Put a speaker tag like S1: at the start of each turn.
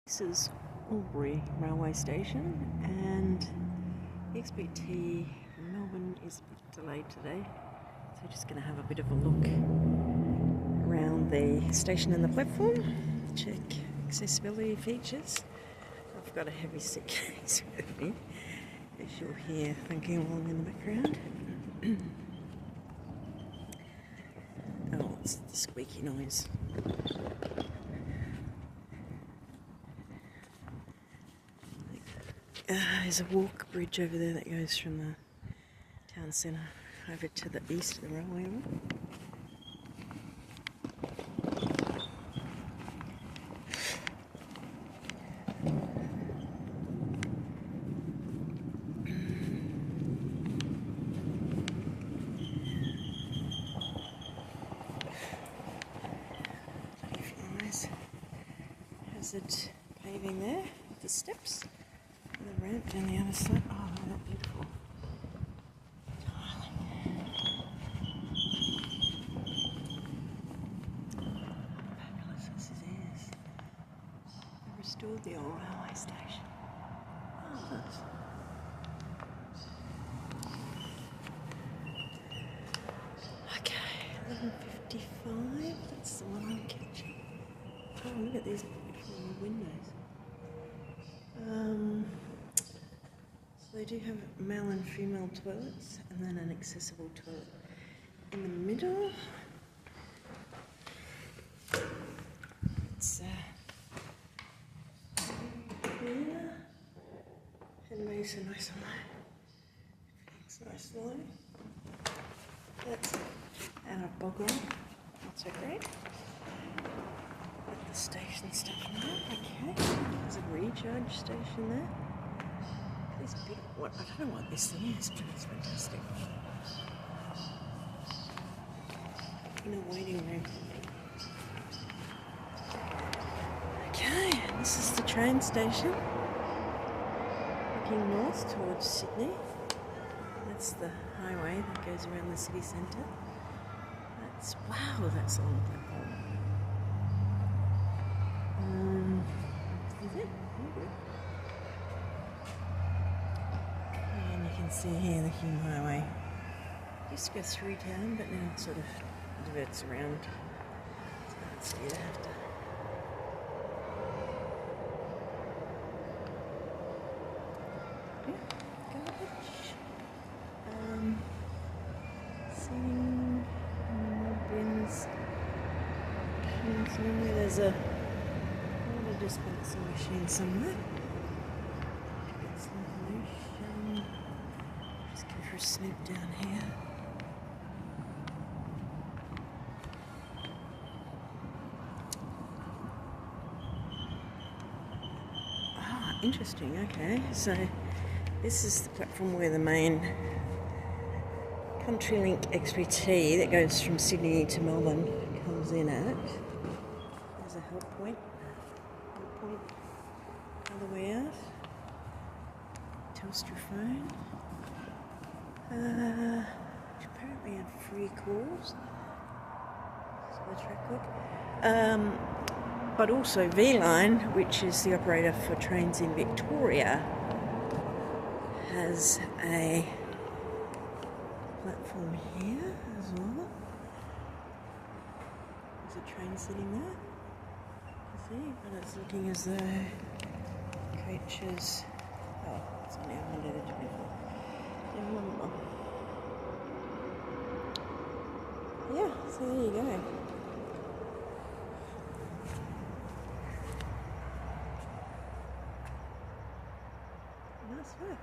S1: This is Albury Railway Station, and the XPT Melbourne is a bit delayed today, so we're just going to have a bit of a look around the station and the platform, check accessibility features. I've got a heavy suitcase with me, as you'll hear thinking along in the background. Oh, it's the squeaky noise. There's a walk bridge over there that goes from the town centre over to the east of the railway line. Hazard paving there with the steps. The ramp down the other side. Oh, isn't that beautiful? Tiling. Fabulous as it is. They restored the old railway station. Oh, nice. Okay, 11:55. That's the one I'm catching. Oh, look at these beautiful windows. So they do have male and female toilets, and then an accessible toilet in the middle. It's here, and nice and nice and low. It's nice and low. That's out of boggle. Not so great. Got the station stuff now. Okay, there's a recharge station there. This big, what, I don't know what this thing is, but it's fantastic. In a waiting room. Okay, and this is the train station. Looking north towards Sydney. That's the highway that goes around the city centre. Wow, that's a long platform. Is it? And you can see here the Hume Highway. It used to go through town, but now it sort of diverts around. So you have to. Yeah, garbage. Seeing more bins. There's a water dispensing machine somewhere. Get some pollution. Just go for a snoop down here. Ah, interesting. Okay, so this is the platform where the main CountryLink XPT that goes from Sydney to Melbourne comes in at. There's a help point other way out. Telstra phone. Which apparently have free calls. So the track code. But also VLine, which is the operator for trains in Victoria, has a platform here as well. There's a train sitting there. You see, but it's looking as though coaches. Oh, it's only Monday the 24th. Yeah, so there you go. Nice work.